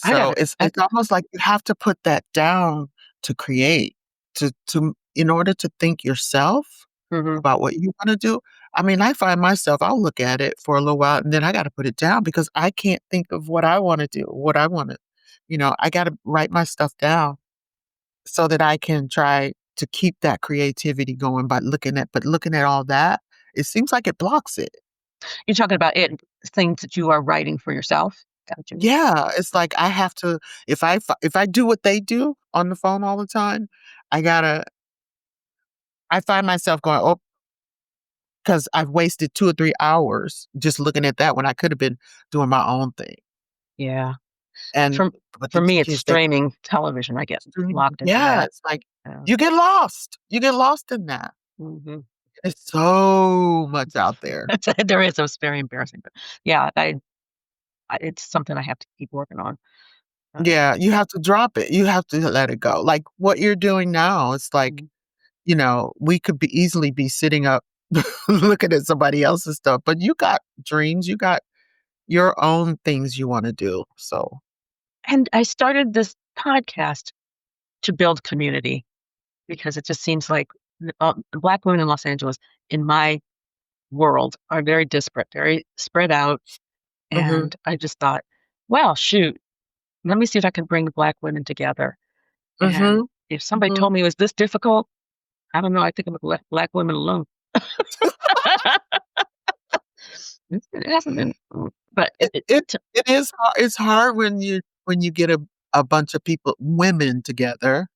I got So it. it's almost like you have to put that down to create, to in order to think yourself Hmm. about what you wanna do. I mean, I find myself, I'll look at it for a little while, and then I gotta put it down because I can't think of what I wanna do, what I wanna I gotta write my stuff down so that I can try to keep that creativity going by looking at all that, it seems like it blocks it. You're talking about it, things that you are writing for yourself. Is that what you mean? Yeah, it's like I have to if I do what they do on the phone all the time, I gotta I find myself going, "Oh, because 'cause I've wasted 2 or 3 hours just looking at that when I could have been doing my own thing." Yeah. And For but for these me, it's kids, they streaming television. I get stream locked into yeah, that. it's like Yeah. you get lost. You get lost in that. Hmm. There's so much out there. There is. It's very embarrassing, but yeah, it's something I have to keep working on. Um, Yeah, you have to drop it. You have to let it go. Like what you're doing now, it's like, mhm. we could be easily be sitting up looking at somebody else's stuff, but you got dreams, you got your own things you wanna do, so And I started this podcast to build community because it just seems like Black women in Los Angeles, in my world, are very disparate, very spread out. mhm, And I just thought, well, shoot, let me see if I can bring Black women together. And mhm, if somebody mhm. told me it was this difficult, I don't know. I think I'm gonna let Black women alone. It hasn't been, but It it, it it is hard it's hard when you get a bunch of people women together,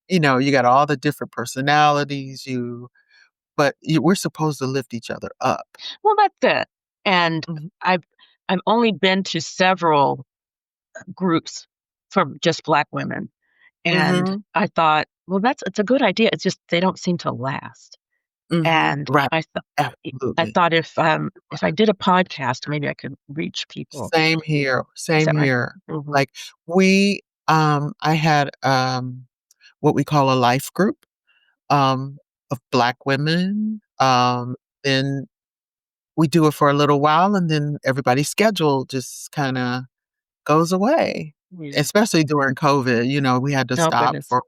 you got all the different personalities, we're supposed to lift each other up. well, that's it. And Mhm, I've I've only been to several groups for just Black women, and mhm, I thought, well, it's a good idea. It's just they don't seem to last. mhm, And right, I absolutely. thought if I did a podcast, maybe I could reach people. Same here, Is same that right? here. Mhm. Like, I had, what we call a life group, of Black women, then we do it for a little while, and then everybody's schedule just kinda goes away, Yeah. especially during COVID, we had to Oh stop goodness. for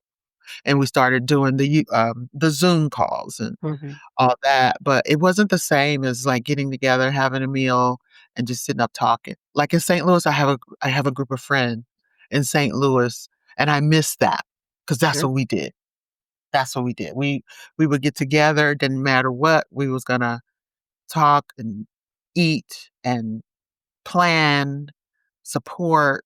and we started doing the Zoom calls and Mhm. all that, but it wasn't the same as, like, getting together, having a meal, and just sitting up talking. Like, in St. Louis, I have a group of friends in St. Louis, and I miss that because that's Sure. what we did. That's what we did. We would get together, didn't matter what, we was gonna talk and eat and plan, support,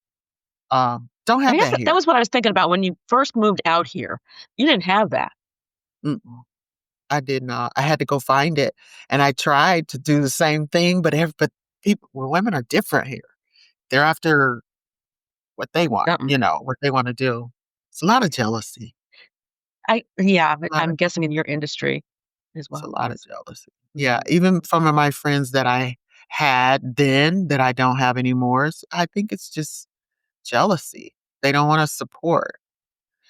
don't I have guess that that here. was what I was thinking about when you first moved out here. You didn't have that. Mm-mm. I did not. I had to go find it, and I tried to do the same thing, but women are different here. They're after what they want, Something. what they wanna do. It's a lot of jealousy, Yeah, but a lot of I'm guessing in your industry as it's a well. lot of jealousy. Yeah, Mhm. even some of my friends that I had then that I don't have anymore, I think it's just jealousy. They don't wanna support,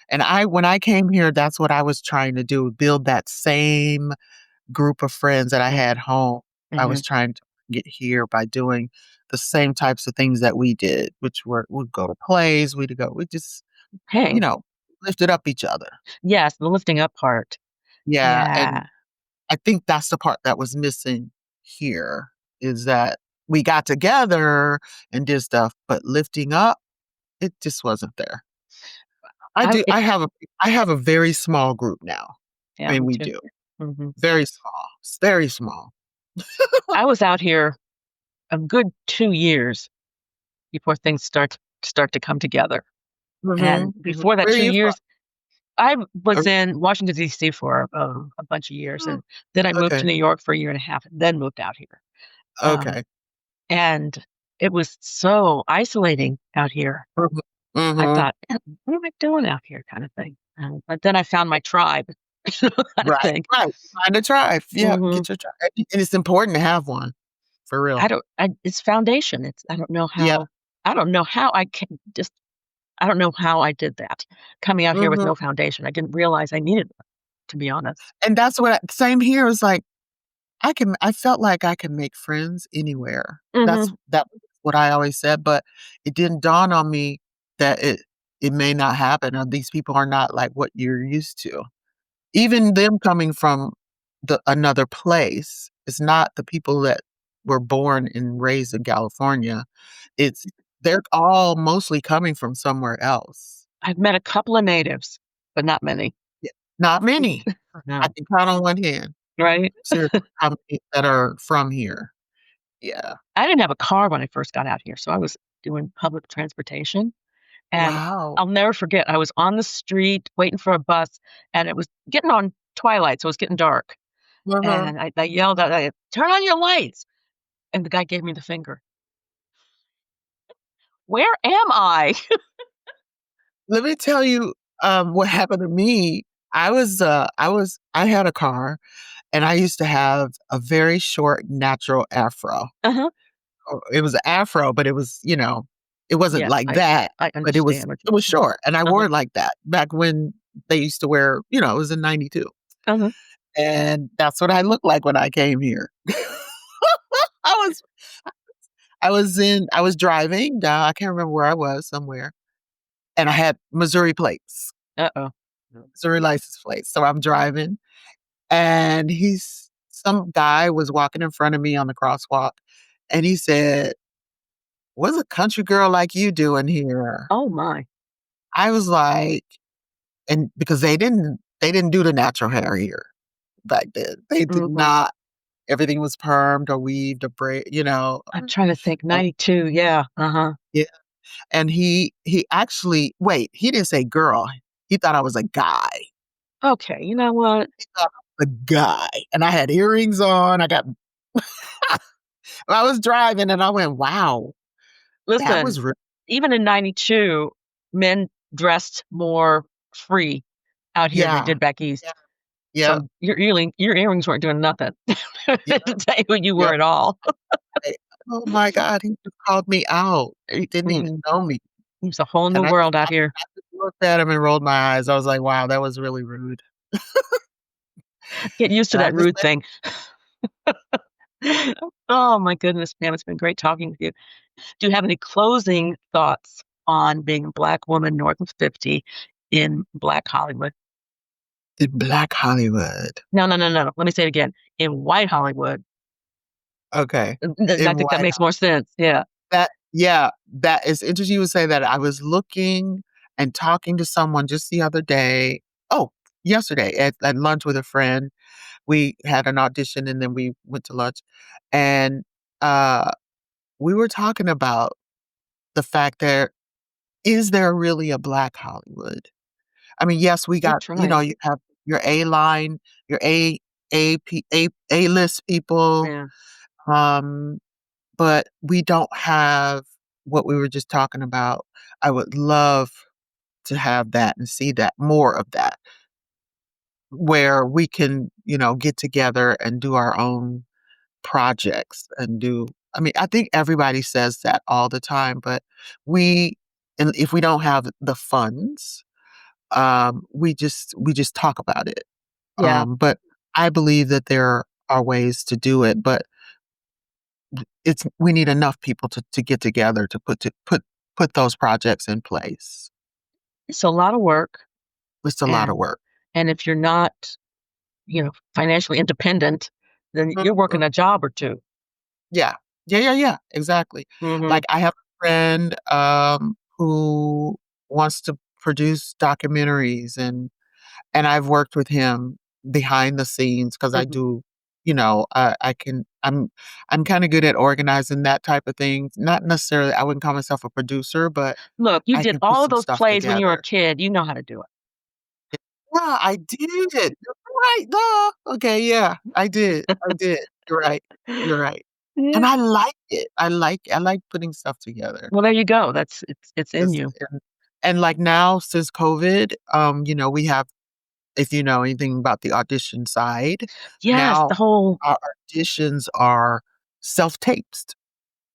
and when I came here, that's what I was trying to do, build that same group of friends that I Mhm. had home. I was Mhm. trying to get here by doing the same types of things that we did, which were we'd go to plays, we just, you Hey, know, lifted up each other. yes, the lifting up part. Yeah, and Yeah. I think that's the part that was missing here is that we got together and did stuff, but lifting up, it just wasn't there. I I do it, I have a very small group now. I yeah, mean, me we too. do. Mhm. Very small, very small. I was out here a good 2 years before things start to come together. And Mhm, mhm. before that Where are 2 you from? years, I was Or in Washington, D.C. for a bunch of years, oh, and then I moved to okay, New York for a year and a half, and then moved out here. Um, okay. and it was so isolating out here. Mhm, I mhm. thought, "What am I doing out here?" kind of thing. But then I found my tribe, kind of Right, thing. right. Find a tribe. Yeah, Mhm. get your tribe, and it's important to have one, for real. It's foundation. Yeah. I don't know how I can just I don't know how I did that. Coming out here with Mhm. no foundation. I didn't realize I needed one, to be honest. And that's what same here, it's like, I felt like I can make friends anywhere. Mhm. That was what I always said, but it didn't dawn on me that it may not happen or these people are not like what you're used to. Even them coming from another place, it's not the people that were born and raised in California. It's they're all mostly coming from somewhere else. I've met a couple of natives, but not many. Yeah. Not many. I No. can count on one hand, Right? seriously, how many that are from here. Yeah. I didn't have a car when I first got out here, so I was doing public transportation, and Wow. I'll never forget, I was on the street waiting for a bus, and it was getting on twilight, so it was getting dark, Uh-huh. and I yelled out, "Turn on your lights," and the guy gave me the finger. "Where am I?" Let me tell you, what happened to me. I had a car, and I used to have a very short natural afro. Uh-huh. It was an afro, but it was, it wasn't Yes, like that, I but understand what it was you short, and I wore uh-huh, it like that back when they used to wear, it was in '92, uh-huh. and that's what I looked like when I came here. I was I was driving down, I can't remember where I was, somewhere, and I had Missouri plates, Uh-oh. Missouri license plates, so I'm driving, and some guy was walking in front of me on the crosswalk, and he said, "What's a country girl like you doing here?" Oh my. I was like and because they didn't do the natural hair here back then. They did Mhm. not. Everything was permed or weaved or I'm trying to think, and 92, yeah, uh-huh. yeah, and he actually wait, he didn't say girl. He thought I was a guy. Okay, you know what? He thought I was a guy, and I had earrings on. I was driving, and I went, "Wow, that Listen, was re" even in 92, men dressed more free out here than they Yeah, did back east. yeah, yeah, So your earrings weren't doing nothing yeah, to tell you who you yeah. were at all. Right. Oh my god, he just called me out. He didn't Mm, even know me, it's a whole new and world out here. I just looked at him and rolled my eyes. I was like, "Wow, that was really rude." Get used to And I that just rude thing. Oh my goodness, Pam, it's been great talking with you. Do you have any closing thoughts on being a Black woman north of 50 in Black Hollywood? in Black Hollywood. No, no, no, no, no. Let me say it again. In white Hollywood. Okay. I In think that White makes more sense. Yeah. That yeah, that is interesting you would say that. I was looking and talking to someone just the other day oh, yesterday at lunch with a friend. We had an audition and then we went to lunch, and, uh, we were talking about the fact that, is there really a Black Hollywood? I mean, yes, we got That's right. you have your A-line, your A-list people, Yeah. um but we don't have what we were just talking about. I would love to have that and see that more of that, where we can, get together and do our own projects and do I mean, I think everybody says that all the time, but we and if we don't have the funds, we just talk about it. Yeah. But I believe that there are ways to do it, but it's we need enough people to get together to put those projects in place. It's a lot of work, It's a lot of and work. if you're not, financially independent, then you're Mhm. working a job or two. Yeah. Yeah, yeah, yeah, exactly. Mhm. Like, I have a friend, who wants to produce documentaries, and I've worked with him behind the scenes because I Mhm. do, I can I'm kinda good at organizing that type of thing. Not necessarily I wouldn't call myself a producer, but Look, you I did can put all of some those stuff plays when you were a together. kid, you know how to do it. Yeah, I did. You're right, duh. Okay, yeah, I did. I did. You're right. You're right. And Yeah. I like putting stuff together. Well, there you go, it's in Just you. and, like, now since COVID, we have if you know anything about the audition side, Yes, now the whole our auditions are self-taped,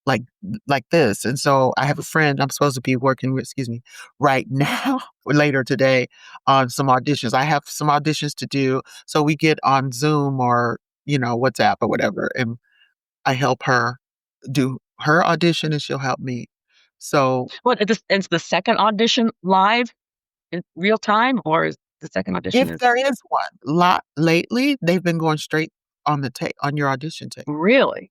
like like this, and so I have a friend I'm supposed to be working with, excuse me, right now or later today on some auditions. I have some auditions to do, so we get on Zoom or, WhatsApp or whatever, and I help her do her audition and she'll help me. So, what, is the second audition live in real time, or is the second audition if is there is one, lot lately, they've been going straight on the tape on your audition tape. really?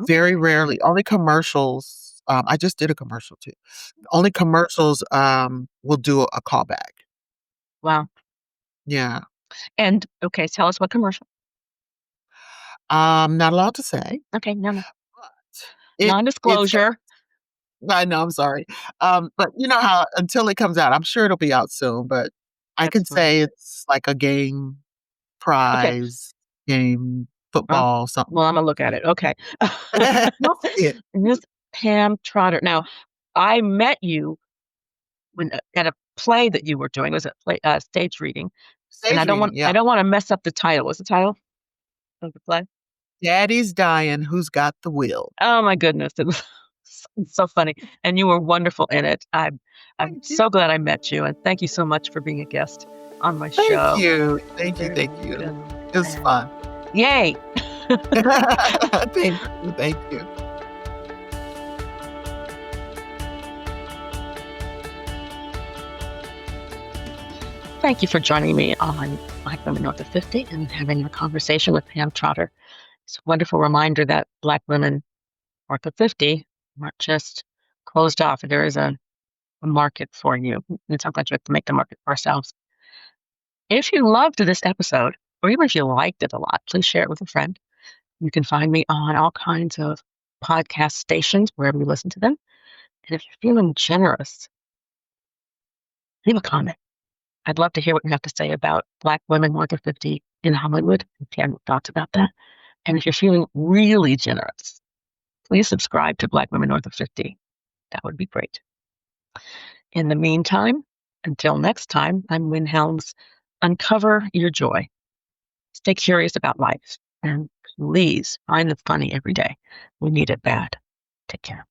Very Okay. rarely, only commercials, I just did a commercial too. Only commercials, will do a callback. Wow. Yeah. And okay, tell us what commercial. Not allowed to say, Okay, no, no. but it's Non-disclosure. I know, I'm sorry. But you know how until it comes out, I'm sure it'll be out soon, but I That's can fine. say it's like a game Okay. prize, game, Well football, something. well, Imma look at it, okay. You'll see it. Miss Pam Trotter. Now, I met you when at a play that you were doing. It was a play stage reading, and Stage reading, I yeah. don't wanna mess up the title. What's the title of the play? Daddy's dying, who's got the will? Oh my goodness, it was so funny, and you were wonderful in it. I'm Thank you. so glad I met you, and thank you so much for being a guest on my Thank show. you. Thank you, Very thank you. welcome, It was and fun. yay. Thank you, thank you. Thank you for joining me on Black Women North of 50 and having a conversation with Pam Trotter. It's a wonderful reminder that Black women north of 50 aren't just closed off. There is a market for you. And sometimes we have to make the market for ourselves. If you loved this episode, or even if you liked it a lot, please share it with a friend. You can find me on all kinds of podcast stations, wherever you listen to them. And if you're feeling generous, leave a comment. I'd love to hear what you have to say about Black women north of 50 in Hollywood, if you have any thoughts about that. And if you're feeling really generous, please subscribe to Black Women North of 50. That would be great. In the meantime, until next time, I'm Wynn Helms. Uncover your joy. Stay curious about life. And please find the funny every day. We need it bad. Take care.